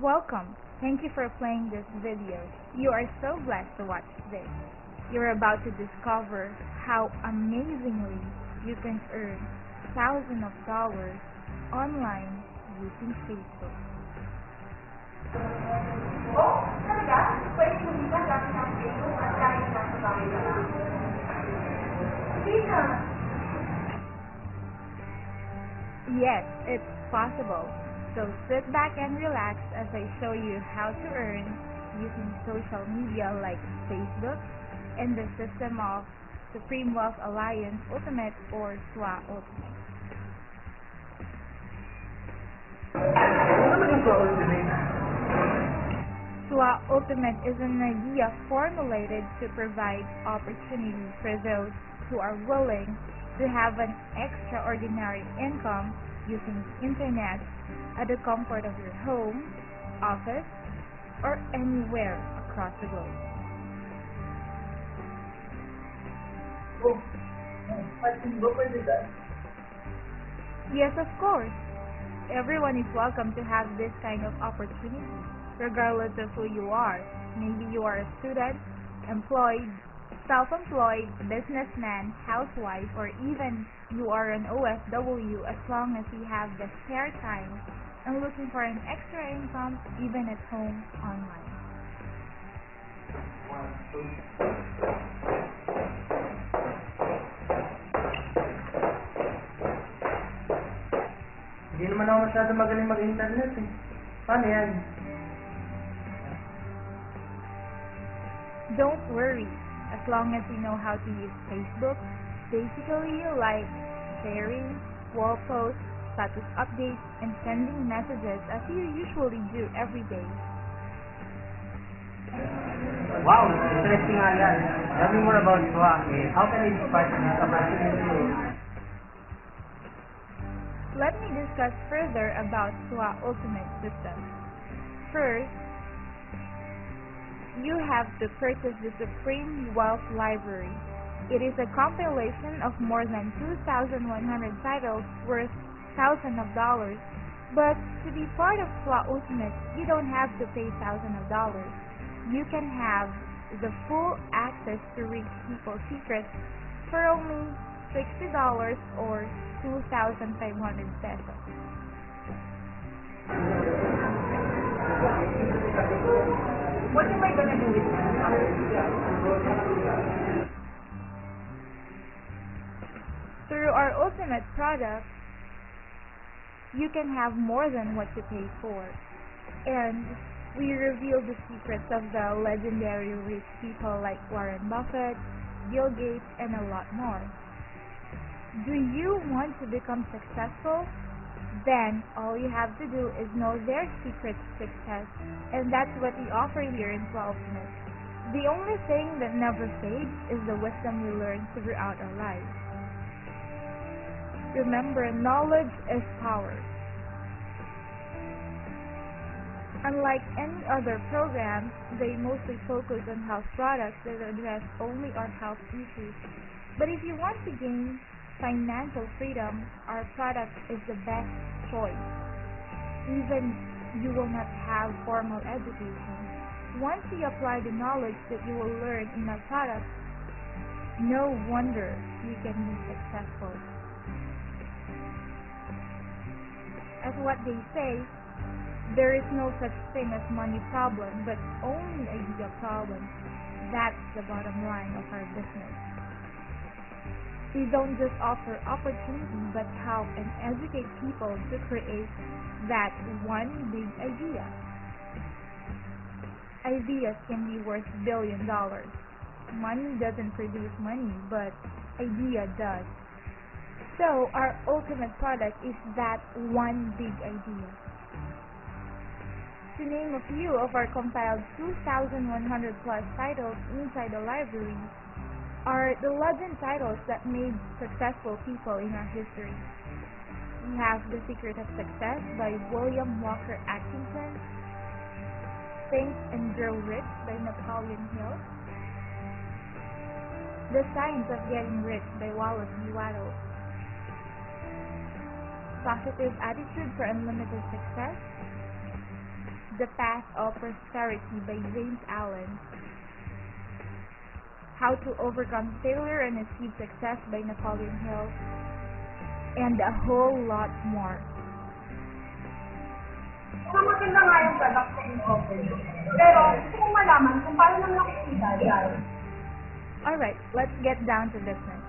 Welcome. Thank you for playing this video. You are so blessed to watch this. You're about to discover how amazingly you can earn thousands of dollars online using Facebook. Oh, talaga? Pwede kumita gamit ang Facebook at kahit nasa bahay ka lang? Hindi na. Yes, it's possible. So sit back and relax as I show you how to earn using social media like Facebook and the system of Supreme Wealth Alliance Ultimate or SWA Ultimate. SWA Ultimate is an idea formulated to provide opportunity for those who are willing to have an extraordinary income using internet at the comfort of your home, office, or anywhere across the globe. Oh, pwede ba pwede ba? Yes, of course. Everyone is welcome to have this kind of opportunity, regardless of who you are. Maybe you are a student, employed, self-employed, businessman, housewife, or even you are an OFW, as long as you have the spare time and looking for an extra income even at home online. Hindi naman ako masyado magaling mag-internet eh. Paano yan? Don't worry, as long as you know how to use Facebook. Basically, you like sharing, wall posts, status updates, and sending messages as you usually do every day. Wow, interesting nga yan. Tell me more about SWA. How can I be part of this opportunity? Let me discuss further about SWA Ultimate System. First, you have to purchase the Supreme Wealth Library. It is a compilation of more than 2,100 titles worth thousands of dollars. But to be part of SWA Ultimate, you don't have to pay thousands of dollars. You can have the full access to reach people's secrets for only $60 or 2,500 pesos. What am I gonna do with this? Through our ultimate product, you can have more than what you pay for. And we reveal the secrets of the legendary rich people like Warren Buffett, Bill Gates, and a lot more. Do you want to become successful? Then all you have to do is know their secret to success, and that's what we offer here in SWA Ultimate. The only thing that never fades is the wisdom we learn throughout our lives. Remember, knowledge is power. Unlike any other programs, they mostly focus on health products that address only our health issues. But if you want to gain financial freedom, our product is the best choice. Even you will not have formal education. Once you apply the knowledge that you will learn in our product, no wonder you can be successful. As what they say, there is no such thing as money problem, but only idea problem. That's the bottom line of our business. We don't just offer opportunity, but help and educate people to create that one big idea. Ideas can be worth $1 billion. Money doesn't produce money, but idea does. So our ultimate product is that one big idea. To name a few of our compiled 2,100 plus titles inside the library are the legend titles that made successful people in our history. We have The Secret of Success by William Walker Atkinson, Think and Grow Rich by Napoleon Hill, The Science of Getting Rich by Wallace D. Waddell, Positive Attitude for Unlimited Success, The Path of Prosperity by James Allen, How to Overcome Failure and Achieve Success by Napoleon Hill, and a whole lot more. Maganda nga yung product na in-offer. Pero, gusto kong malaman kung paano naman nakikita yan. Alright, let's get down to business.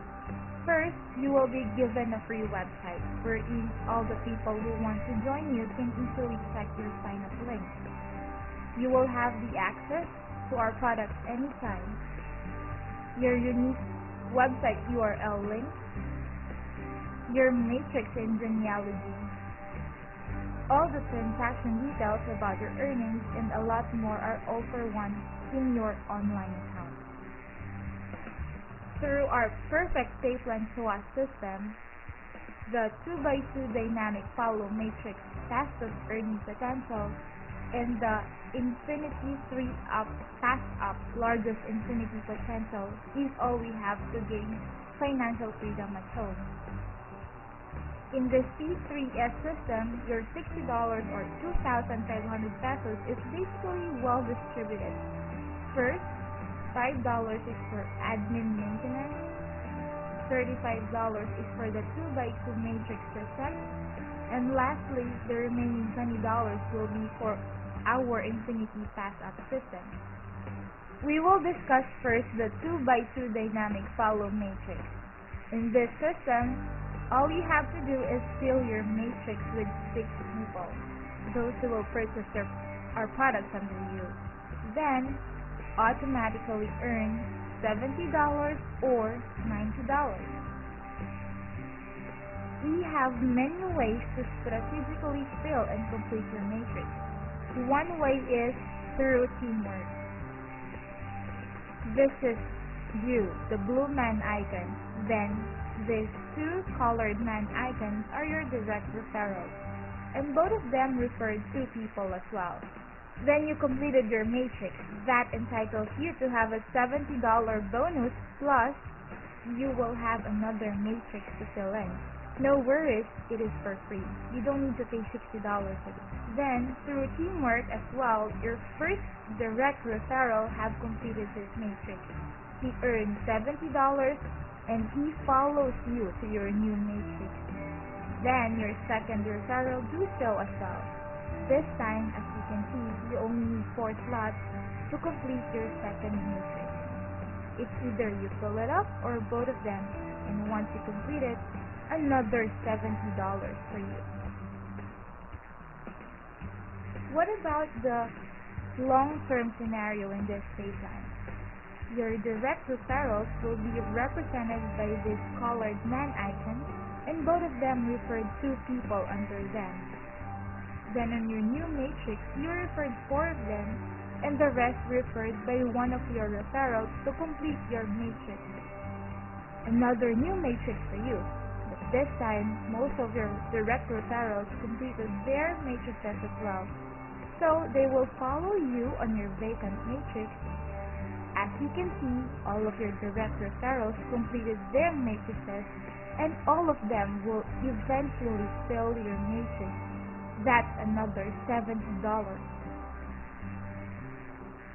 First, you will be given a free website wherein all the people who want to join you can easily check your sign-up link. You will have the access to our products anytime. Your unique website URL link, your matrix and genealogy, all the transaction details about your earnings, and a lot more are all for one in your online account. Through our perfect Stapleton SWOT system, the 2x2 dynamic follow matrix fastest earning potential, and the Infinity 3-up fast-up largest infinity potential is all we have to gain financial freedom at home. In the C3S system, your $60 or 2,500 pesos is basically well distributed. First, $5 is for admin maintenance, $35 is for the 2x2 matrix system, and lastly, the remaining $20 will be for our Infinity Fast-Up system. We will discuss first the 2x2 dynamic follow matrix. In this system, all you have to do is fill your matrix with 6 people, those who will purchase our products under you. Then, automatically earn $70 or $90. We have many ways to strategically fill and complete your matrix. One way is through teamwork. This is you, the blue man icon. Then, these 2 colored man icons are your direct referrals, and both of them referred 2 people as well. Then you completed your matrix. That entitles you to have a $70 bonus, plus you will have another matrix to fill in. No worries, it is for free. You don't need to pay $60 for it. Then, through teamwork as well, your first direct referral have completed this matrix. He earned $70 and he follows you to your new matrix. Then, your second referral do so as well. This time, as you can see, you only need 4 slots to complete your second matrix. It's either you fill it up or both of them, and once you complete it, another $70 for you. What about the long-term scenario in this baseline? Your direct referrals will be represented by this colored man icon, and both of them referred 2 people under them. Then on your new matrix, you referred 4 of them, and the rest referred by one of your referrals to complete your matrix. Another new matrix for you. But this time, most of your direct referrals completed their matrices as well. So they will follow you on your vacant matrix. As you can see, all of your direct referrals completed their matrices, and all of them will eventually fill your matrix. That's another $70.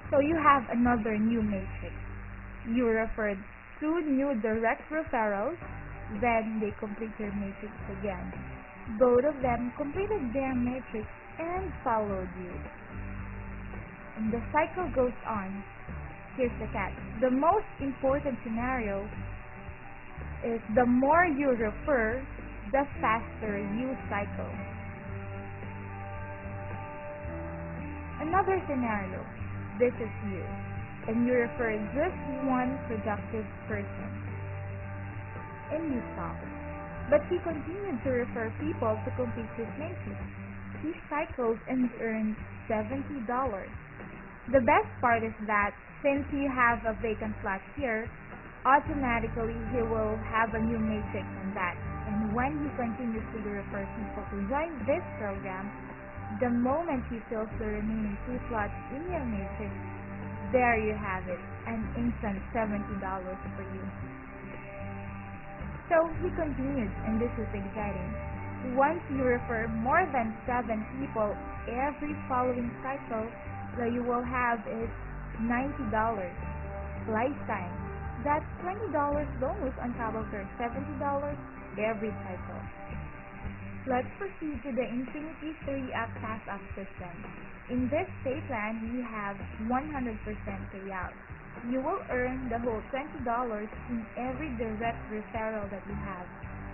So you have another new matrix. You referred 2 new direct referrals, then they complete your matrix again. Both of them completed their matrix and followed you. And the cycle goes on. Here's the catch. The most important scenario is the more you refer, the faster you cycle. Another scenario. This is you, and you refer just one productive person, and you stop. But he continued to refer people to complete his matrix. He cycled and earned $70. The best part is that since you have a vacant slot here, automatically he will have a new matrix on that. And when he continuously refers people to join this program, the moment he fills the remaining 2 slots in your matrix, there you have it, an instant $70 for you. So he continued, and this is exciting. Once you refer more than 7 people, every following cycle that you will have is $90 lifetime. That's $20 bonus on top of your $70 every cycle. Let's proceed to the Infinity 3-Up Pass-Up system. In this pay plan, we have 100% payout. You will earn the whole $20 in every direct referral that you have.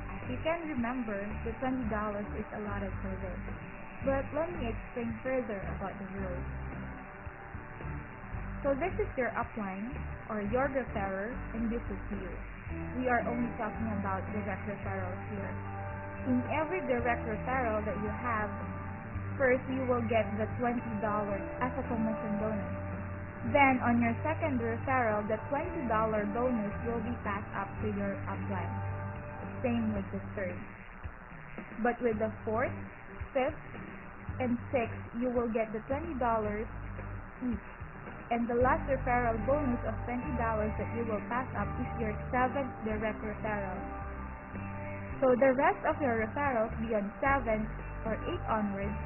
As you can remember, the $20 is allotted for this. But let me explain further about the rules. So this is your upline, or your referrer, and this is you. We are only talking about direct referrals here. In every direct referral that you have, first you will get the $20 as a commission bonus. Then on your second referral, the $20 bonus will be passed up to your upline. Same with the third. But with the fourth, fifth, and sixth, you will get the $20 each. And the last referral bonus of $20 that you will pass up is your seventh direct referral. So the rest of your referrals beyond 7 or 8 onwards,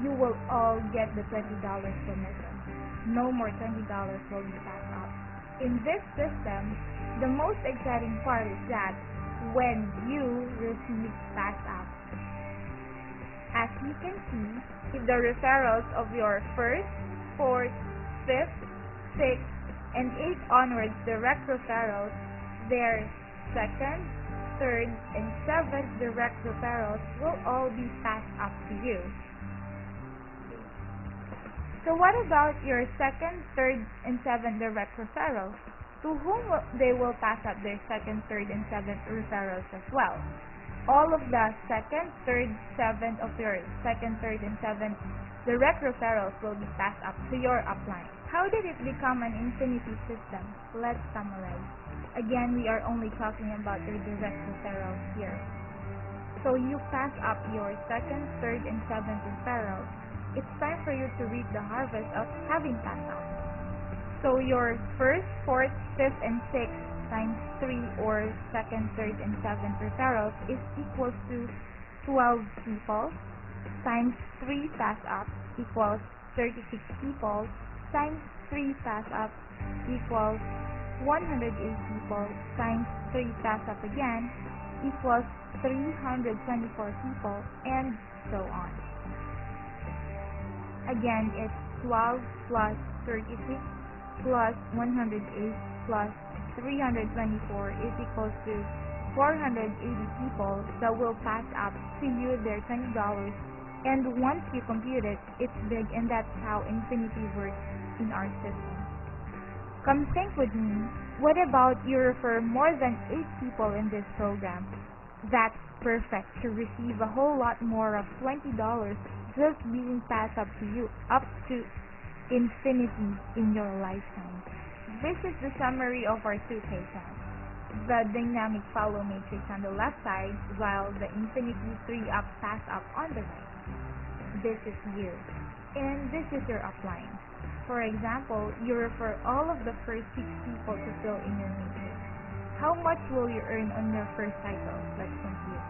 you will all get the $20 commission. No more $20 will be passed up. In this system, the most exciting part is that when you receive pass up. As you can see, if the referrals of your first, fourth, fifth, sixth, and 8 onwards direct referrals, their second, third, and seventh direct referrals will all be passed up to you. So what about your second, third, and seventh direct referrals? To whom they will pass up their second, third, and seventh referrals as well? All of the second, third, seventh of your second, third, and seventh direct referrals will be passed up to your upline. How did it become an infinity system? Let's summarize. Again, we are only talking about your direct referrals here. So you pass up your second, third, and seventh referrals. It's time for you to reap the harvest of having passed up. So your first, fourth, fifth, and sixth times 3 or second, third, and seventh referrals is equal to 12 people times 3 pass up equals 36 people times 3 pass up equals 108 people times 3 pass up again equals 324 people, and so on. Again, it's 12 plus 36 plus 108 plus 324 is equals to 480 people that will pass up to you their $20, and once you compute it, it's big, and that's how infinity works in our system. Come think with me, what about you refer more than 8 people in this program? That's perfect to receive a whole lot more of $20 just being passed up to you, up to infinity in your lifetime. This is the summary of our 2 pay plans. The dynamic follow matrix on the left side, while the infinity 3-up pass up on the right. This is you, and this is your upline. For example, you refer all of the first 6 people to fill in your matrix. How much will you earn on your first cycle? Let's compute.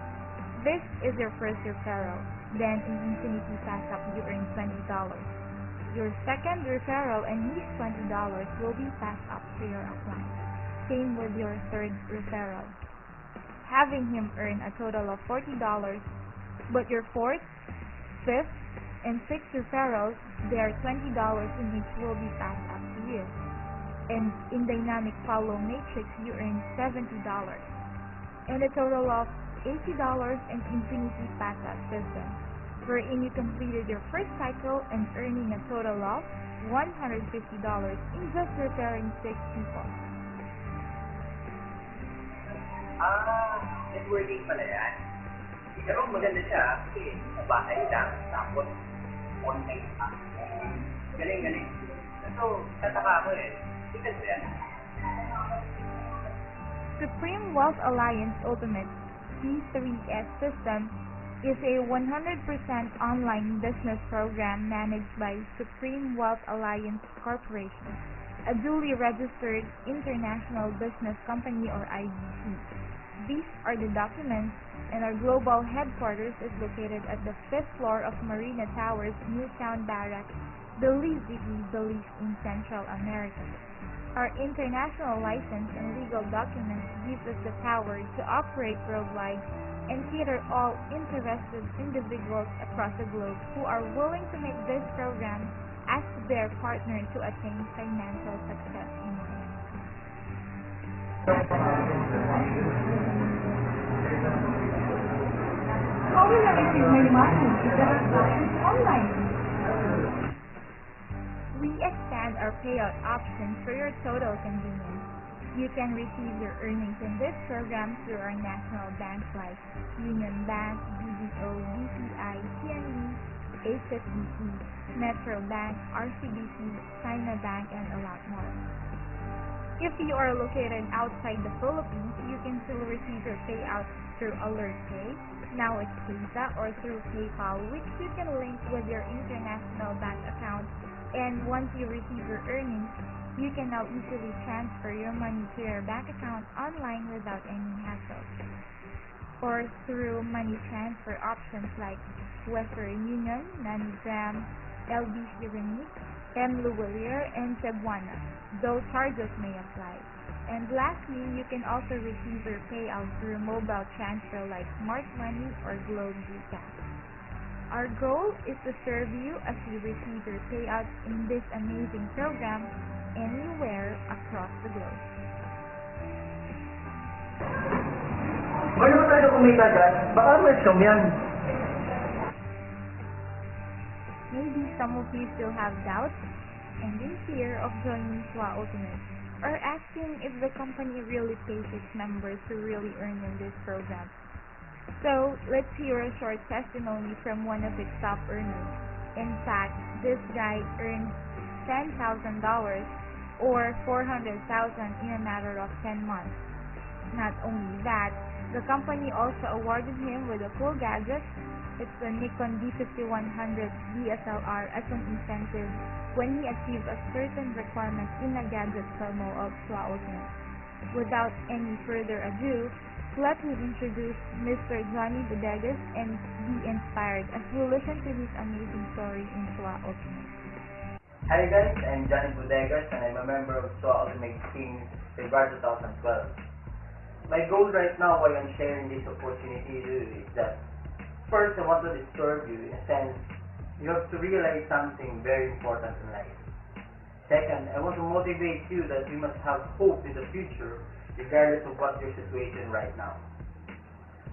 This is your first referral. Then in infinity pass up, you earn $20. Your second referral and his $20 will be passed up to your upline. Same with your third referral, having him earn a total of $40, but your fourth, fifth, and sixth referrals, their $20 in each will be passed up to you. And in dynamic follow matrix, you earn $70, and a total of $80 in infinity pass-up system, wherein you completed your first cycle and earning a total of $150 in just referring 6 people. Networking pala yan. Pero maganda siya kasi nabasa lang, tapos online pa. Galing. So, tataka ako Ikan ba yan? Supreme Wealth Alliance Ultimate C3S system is a 100% online business program managed by Supreme Wealth Alliance Corporation, a duly registered international business company or IBC. These are the documents and our global headquarters is located at the 5th floor of Marina Towers, Newtown Barracks, Belize City, Belize in Central America. Our international license and legal documents gives us the power to operate worldwide and cater all interested individuals across the globe who are willing to make this program as their partner to attain financial success in life. How will I receive my money if the transaction is online? We expand our payout options for your total convenience. You can receive your earnings in this program through our national banks like Union Bank, BDO, BPI, CNB, HSBC, Metro Bank, RCBC, China Bank, and a lot more. If you are located outside the Philippines, you can still receive your payouts through AlertPay, now it's Visa, or through PayPal, which you can link with your international bank account. And once you receive your earnings, you can now easily transfer your money to your bank account online without any hassle. Or through money transfer options like Western Union, MoneyGram, LBC Remit, Luwalier, and Cebuana, though charges may apply. And lastly, you can also receive your payout through mobile transfer like Smart Money or Globe GCash. Our goal is to serve you as you receive your payouts in this amazing program anywhere across the globe. Wala mo tayo kumita dyan? Baka webcam yan. Maybe some of you still have doubts and in fear of joining SWA Ultimate, or asking if the company really pays its members to really earn in this program. So, let's hear a short testimony from one of its top earners. In fact, this guy earned $10,000 or $400,000 in a matter of 10 months. Not only that, the company also awarded him with a cool gadget. It's the Nikon D5100 DSLR as an incentive when he achieves a certain requirement in a gadget promo of SWA Ultimate. Without any further ado, let me introduce Mr. Johnny Bodegas and be inspired as we listen to his amazing story in SWA Ultimate. Hi guys, I'm Johnny Bodegas and I'm a member of SWA Ultimate since February 2012. My goal right now while I'm sharing this opportunity is that first I want to disturb you in a sense you have to realize something very important in life. Second, I want to motivate you that you must have hope in the future regardless of what your situation right now.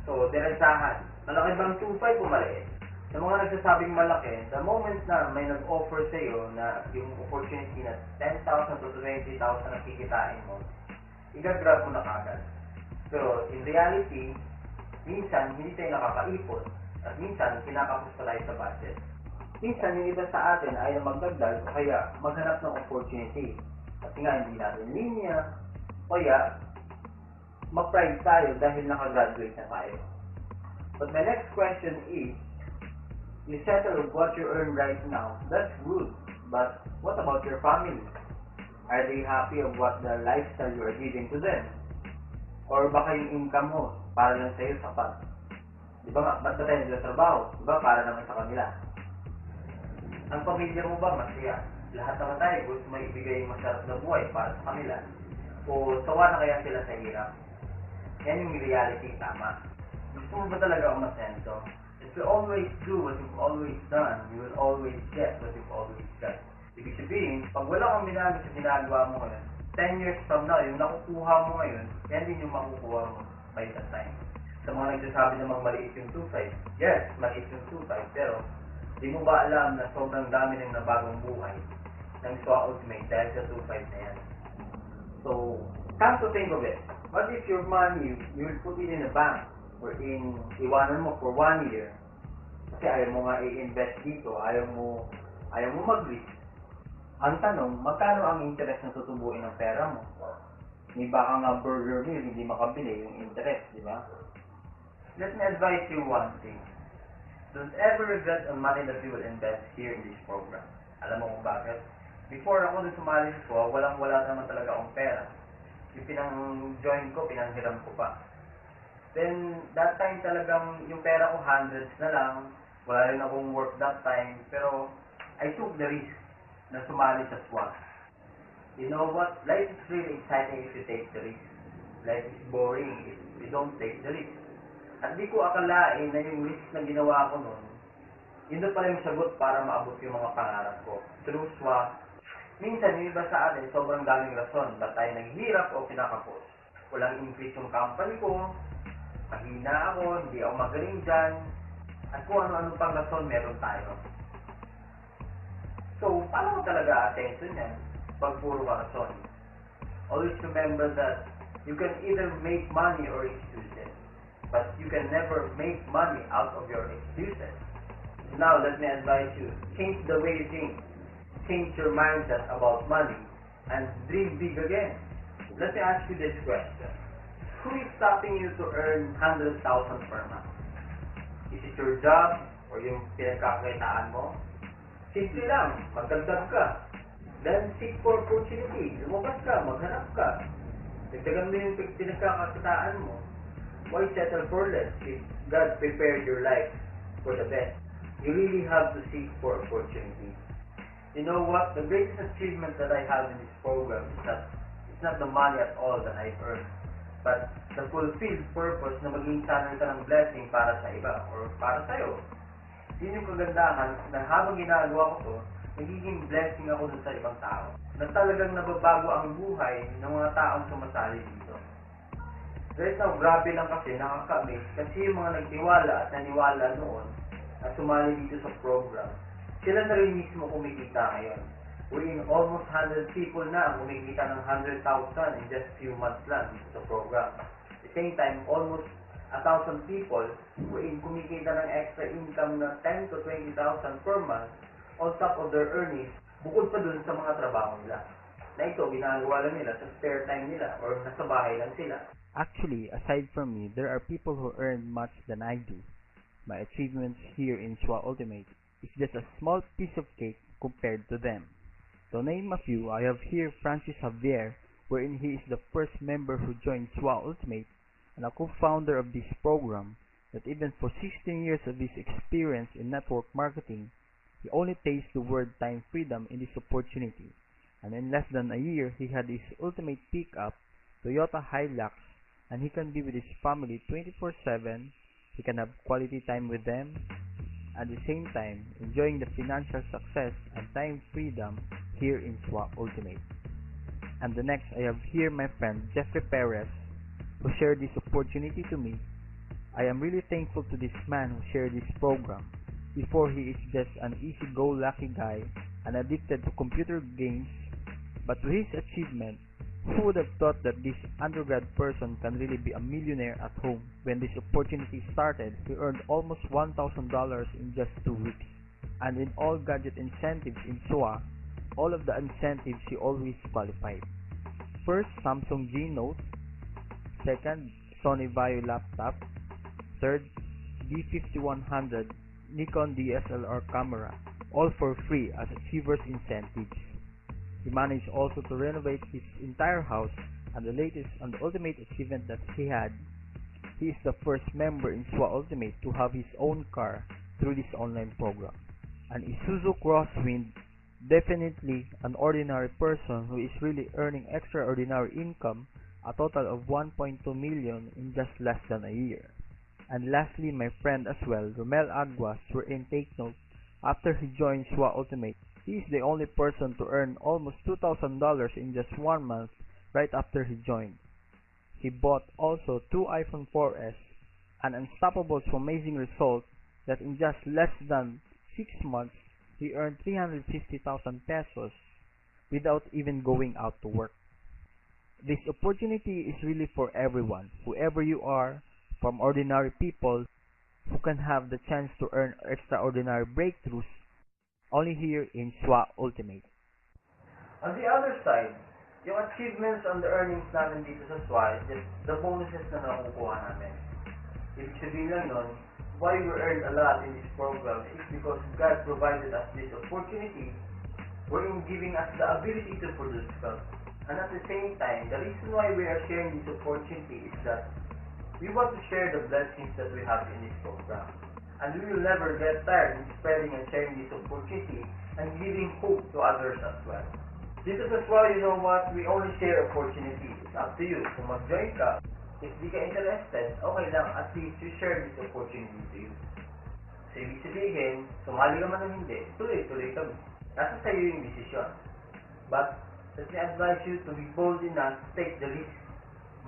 So, diretsahan. Malaki bang 2.5 o maliit? Sa mga nagsasabing malaki, the moment na may nag-offer sa iyo na yung opportunity na 10,000 to 20,000 ang kikitain mo, i-grab mo na kagad. Pero, in reality, minsan hindi tayo nakakaipon at minsan kinakapos pa tayo sa budget. Minsan, yung iba sa atin ay magdagdag o kaya maghanap ng opportunity. Kasi nga, hindi natin linya, o kaya mag-pride tayo dahil nakagraduate na tayo. But my next question is, you settle with what you earn right now, that's good. But what about your family? Are they happy of what the lifestyle you are giving to them? Or baka yung income mo, para lang sa'yo sapat? Di ba nga, ba't ba tayo nagtatrabaho? Di ba, para naman sa kanila? Ang pamilya mo ba masaya? Lahat naman tayo gusto may ibigay yung masarap na buhay para sa kanila. O sawa na kaya sila sa hirap? Yan yung reality, tama. Gusto mo ba talaga umasenso? If you always do what you've always done, you will always get what you've always got. Ibig sabihin, pag wala kang binago sa ginagawa mo ngayon, 10 years from now, yung nakukuha mo ngayon, yan din yung makukuha mo by that time. Sa mga nagsasabi na maliit yung 2.5, yes, maliit yung 2.5, pero di mo ba alam na sobrang dami ng nabagong buhay ng SWA Ultimate dahil sa 2.5 na yan? So, come to think of it, what if your money, you will put it in a bank or iwanan mo for 1 year kasi ayaw mo nga i-invest dito, ayaw mo mag-risk. Ang tanong, magkano ang interest na tutubuin ng pera mo? May baka nga burger meal, hindi makabili yung interest, di ba? Let me advise you one thing. Don't ever regret the money that you will invest here in this program. Alam mo kung bakit? Before ako nung sumali ko, walang-wala naman talaga akong pera. Yung pinang-join ko, pinanghiram ko pa. Then, that time talagang yung pera ko hundreds na lang. Wala rin akong work that time. Pero, I took the risk na sumali sa SWA. You know what? Life is really exciting if you take the risk. Life is boring if you don't take the risk. At di ko akalain na yung risk na ginawa ko noon, yun na pala yung sagot para maabot yung mga pangarap ko. Through SWA, minsan yung iba sa atin, sobrang daming rason. Ba't tayo naghihirap o pinakapos? Walang increase yung company ko, mahina ako, hindi ako magaling dyan, at kung ano-ano pang rason meron tayo. So, paano ko talaga attention yan pag puro ka rason? Always remember that you can either make money or excuses, but you can never make money out of your excuses. Now, let me advise you, change the way you think. Change your mindset about money and dream big again. Let me ask you this question. Who is stopping you to earn 100,000 per month? Is it your job or yung pinagkakakitaan mo? Simple lang, magdagdag ka. Then seek for opportunity. Lumabas ka, maghanap ka. Dagdagan mo yung pinagkakakitaan mo. Why settle for less if God prepared your life for the best? You really have to seek for opportunity. You know what? The greatest achievement that I have in this program is that it's not the money at all that I've earned, but the fulfilled purpose na maging channel ka ng blessing para sa iba or para sa'yo. Yun yung kagandahan na habang ginagawa ko to, nagiging blessing ako dun sa ibang tao. Na talagang nababago ang buhay ng mga taong sumasali dito. Right now, grabe lang kasi, nakaka-amaze kasi yung mga nagtiwala at naniwala noon at sumali dito sa program, sila na rin mismo kumikita ngayon. Wherein almost 100 people na ang kumikita ng 100,000 in just few months lang dito sa program. At the same time, almost 1,000 people wherein kumikita ng extra income na 10 to 20,000 per month on top of their earnings, bukod pa dun sa mga trabaho nila. Na ito, ginagawa lang nila sa spare time nila or nasa bahay lang sila. Actually, aside from me, there are people who earn much than I do. My achievements here in SWA Ultimate is just a small piece of cake compared to them. To name a few, I have here Francis Javier, wherein he is the first member who joined SWA Ultimate and a co-founder of this program, that even for 16 years of his experience in network marketing, he only tasted the word time freedom in this opportunity. And in less than a year, he had his ultimate pickup, Toyota Hilux, and he can be with his family 24/7, he can have quality time with them, at the same time enjoying the financial success and time freedom here in SWA Ultimate. And the next, I have here my friend Jeffrey Perez, who shared this opportunity to me. I am really thankful to this man who shared this program. Before, he is just an easy-go-lucky guy and addicted to computer games, but with his achievement, who would have thought that this undergrad person can really be a millionaire at home? When this opportunity started, he earned almost $1,000 in just 2 weeks. And in all gadget incentives in SWA, all of the incentives he always qualified. First, Samsung G Note. Second, Sony Vaio laptop. Third, D5100 Nikon DSLR camera, all for free as achievers incentives. He managed also to renovate his entire house, and the latest and ultimate achievement that he had, he is the first member in SWA Ultimate to have his own car through this online program. An Isuzu Crosswind, definitely an ordinary person who is really earning extraordinary income, a total of 1.2 million in just less than a year. And lastly, my friend as well, Romel Aguas, wherein take note, after he joined SWA Ultimate, he is the only person to earn almost $2,000 in just 1 month right after he joined. He bought also 2 iPhone 4S, an unstoppable amazing result that in just less than 6 months, he earned 350,000 pesos without even going out to work. This opportunity is really for everyone, whoever you are, from ordinary people who can have the chance to earn extraordinary breakthroughs only here in SWA Ultimate. On the other side, yung achievements on the earnings namin dito sa SWA is just the bonuses na nakukuha namin. Ibig sabihin lang nun, why we earned a lot in this program is because God provided us this opportunity wherein giving us the ability to produce wealth. And at the same time, the reason why we are sharing this opportunity is that We want to share the blessings that we have in this program. And we will never get tired in spreading and sharing this opportunity and giving hope to others as well. Dito sa SWA, you know what? We only share opportunities. It's up to you. Kung mag-join ka, if di ka interested, okay lang. At least we share this opportunity to you. So, ibig sabihin, sumali ka man o hindi, tuloy-tuloy kami. Nasa sa'yo yung desisyon. But, let me advise you to be bold enough to take the risk.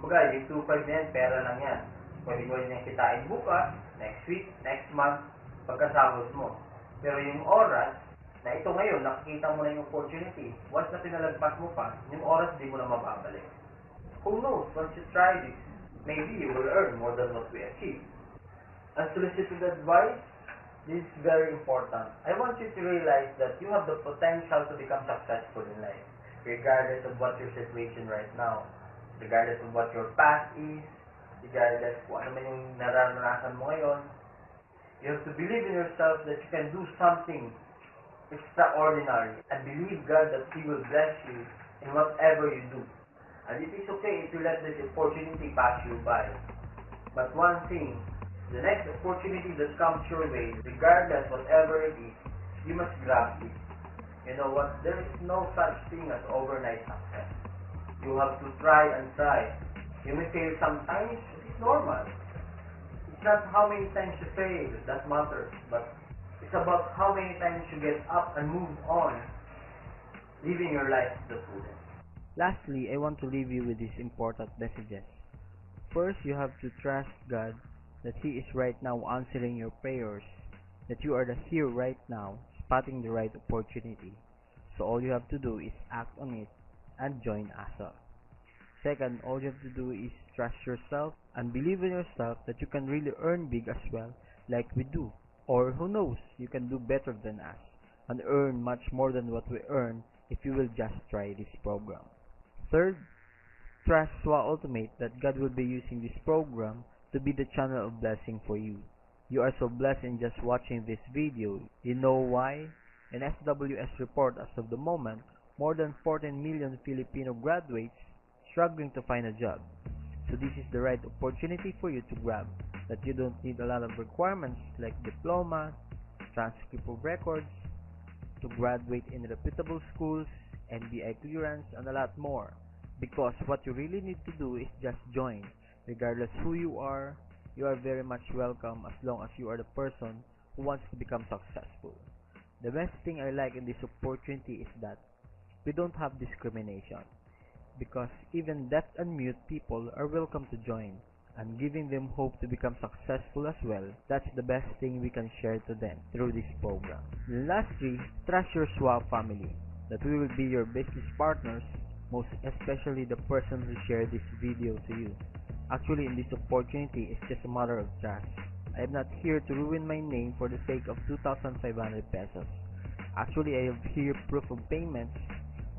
Kumbaga, yung 2.5 na yan, pera lang yan. Pwede mo rin yung kitain bukas, next week, next month, pagkasahod mo. Pero yung oras, na ito ngayon, nakikita mo na yung opportunity. Once na pinalagpas mo pa, yung oras di mo na mababalik. Who knows, once you try this, maybe you will earn more than what we achieve. Unsolicited advice, this is very important. I want you to realize that you have the potential to become successful in life, regardless of what your situation right now, regardless of what your past is, regardless kung ano man yung nararanasan mo ngayon. You have to believe in yourself that you can do something extraordinary and believe God that He will bless you in whatever you do. And it is okay if you let this opportunity pass you by. But one thing, the next opportunity that comes your way, regardless whatever it is, you must grab it. You know what? There is no such thing as overnight success. You have to try and try. You may fail sometimes, it is normal. It's not how many times you fail that matters, but it's about how many times you get up and move on, living your life to the fullest. Lastly, I want to leave you with these important messages. First, you have to trust God that He is right now answering your prayers, that you are the here right now, spotting the right opportunity. So all you have to do is act on it and join ASA. Second, all you have to do is trust yourself and believe in yourself that you can really earn big as well, like we do. Or who knows, you can do better than us and earn much more than what we earn if you will just try this program. Third, trust SWA Ultimate that God will be using this program to be the channel of blessing for you. You are so blessed in just watching this video. You know why? In SWS report as of the moment, more than 14 million Filipino graduates struggling to find a job. So this is the right opportunity for you to grab, that you don't need a lot of requirements like diploma, transcript of records, to graduate in reputable schools, NBI clearance, and a lot more. Because what you really need to do is just join. Regardless who you are very much welcome as long as you are the person who wants to become successful. The best thing I like in this opportunity is that we don't have discrimination, because even deaf and mute people are welcome to join, and giving them hope to become successful as well. That's the best thing we can share to them through this program. Lastly, trust your SWA family, that we will be your business partners, most especially the person who shared this video to you. Actually, in this opportunity, it's just a matter of trust. I am not here to ruin my name for the sake of 2,500 pesos. Actually, I have here proof of payments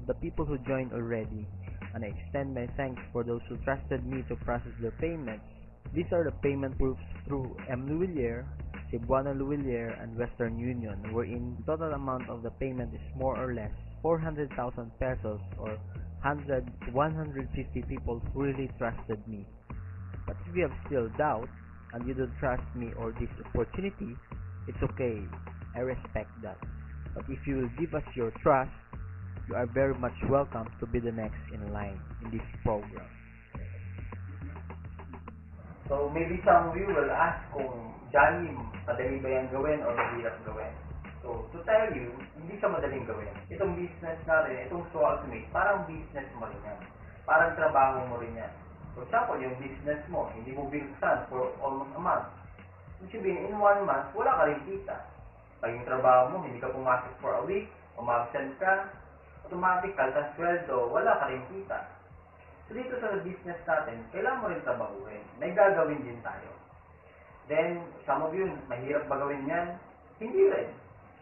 of the people who joined already, and I extend my thanks for those who trusted me to process their payments. These are the payment proofs through M. Luwilier, Cebuana Luwilier, and Western Union, wherein the total amount of the payment is more or less 400,000 pesos, or 150 people who really trusted me. But if you have still doubt, and you don't trust me or this opportunity, it's okay. I respect that. But if you will give us your trust, you are very much welcome to be the next in line in this program. So maybe some of you will ask kung Johnny, madali ba yan gawin or mahirap gawin? So to tell you, hindi siya madaling gawin. Itong business natin, itong SWA Ultimate, parang business mo rin yan. Parang trabaho mo rin yan. For example, yung business mo, hindi mo binuksan for almost a month. Which means, in 1 month, wala ka rin kita. Pag yung trabaho mo, hindi ka pumasok for a week, umabsent ka, automatic, kaltas sweldo, wala ka rin kita. So dito sa business natin, kailangan mo rin trabahuin. May gagawin din tayo. Then, some of you, mahirap ba gawin yan? Hindi rin.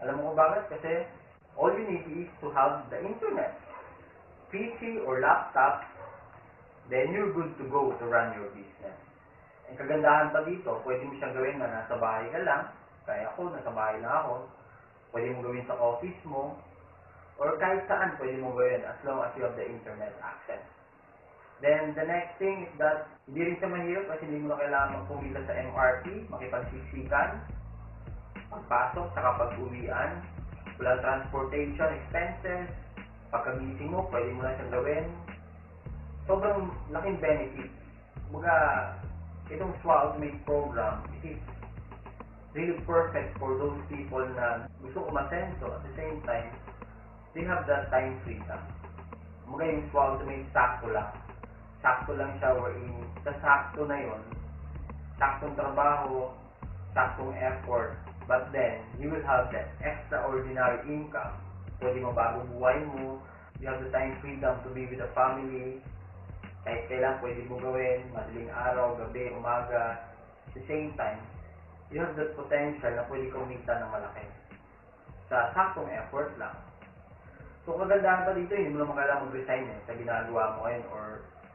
Alam mo kung bakit? Kasi, all you need is to have the internet. PC or laptop, then you're good to go to run your business. Ang kagandahan pa dito, pwede mo siyang gawin na nasa bahay ka lang, kaya ako, nasa bahay na ako, pwede mo gawin sa office mo, or kahit saan pwede mo gawin as long as you have the internet access. Then, the next thing is that hindi rin siya mahirap kasi hindi mo na kailangan magpumila sa MRT, makipagsiksikan, pagpasok, saka pag-uwian, walang transportation expenses, pagkagising mo, pwede mo na siyang gawin. Sobrang laking benefit. Kumbaga, itong SWA Ultimate program, it is really perfect for those people na gusto umasenso at the same time, they have that time freedom. Kumbaga yung SWA Ultimate sakto lang. Sakto lang siya wherein sa sakto na yon, saktong trabaho, saktong effort, but then, you will have that extraordinary income. Pwede mabago buhay mo, you have the time freedom to be with the family, kahit kailan pwede mo gawin, madaling araw, gabi, umaga, at the same time, you have that potential na pwede kumita ng malaki sa saktong effort lang. So, kagandahan pa dito, hindi mo naman kailangan mag-resign sa ginagawa mo ngayon or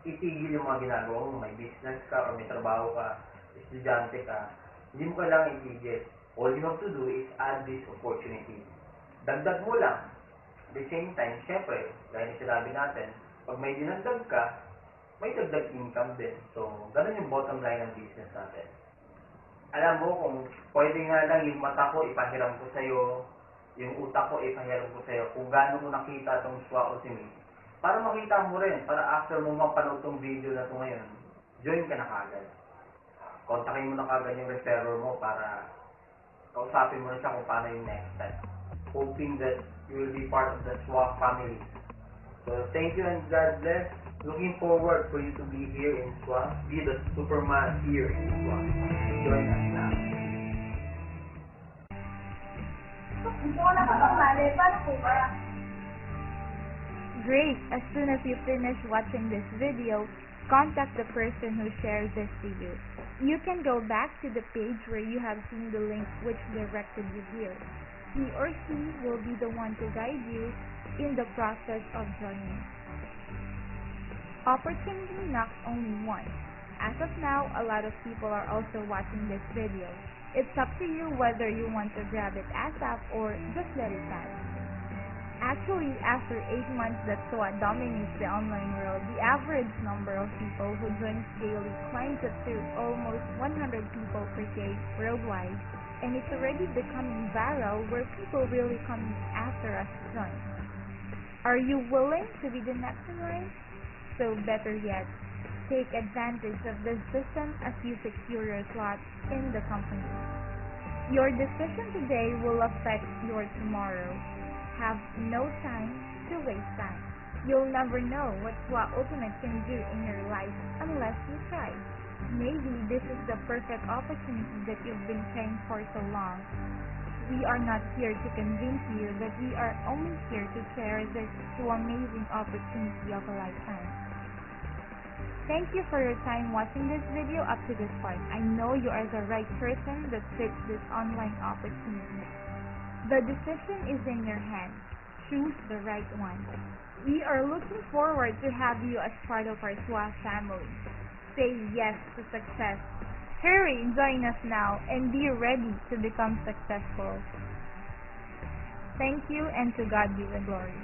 itigil yung mga ginagawa mo, may business ka or may trabaho ka, estudyante ka, hindi mo kailangan itigil. All you have to do is add this opportunity. Dagdag mo lang. At the same time, syempre, gaya na sinabi natin, pag may dinagdag ka, may dagdag income din. So, ganun yung bottom line ng business natin. Alam mo, kung pwede nga lang yung mata ko, ipahiram ko sa'yo, yung utak ko, ipahiram ko sa'yo, kung gaano mo nakita itong SWA Ultimate, para makita mo rin, para after mo mapanood tong video na ito ngayon, join ka na kagad. Kontakin mo na kagad yung referrer mo para kausapin mo na siya kung paano yung next step. Hoping that you will be part of the SWA family. So, thank you and God bless. Looking forward for you to be here in SWA. Be the Superman here in SWA. Join us now. Hindi ko nakapamali. Paano po ba? Great! As soon as you finish watching this video, contact the person who shared this to you. You can go back to the page where you have seen the link which directed you here. He or she will be the one to guide you in the process of joining. Opportunity knocks only once. As of now, a lot of people are also watching this video. It's up to you whether you want to grab it ASAP or just let it pass. Actually, after 8 months that SWA dominates the online world, the average number of people who joins daily climbs up to almost 100 people per day worldwide, and it's already becoming viral where people really coming after us to join. Are you willing to be the next in line? So better yet, take advantage of this system as you secure your slot in the company. Your decision today will affect your tomorrow. Have no time to waste time. You'll never know what SWA Ultimate can do in your life unless you try. Maybe this is the perfect opportunity that you've been praying for so long. We are not here to convince you that we are only here to share this amazing opportunity of a lifetime. Thank you for your time watching this video up to this point. I know you are the right person that fits this online opportunity. The decision is in your hands. Choose the right one. We are looking forward to have you as part of our SWA family. Say yes to success. Hurry, join us now and be ready to become successful. Thank you and to God be the glory.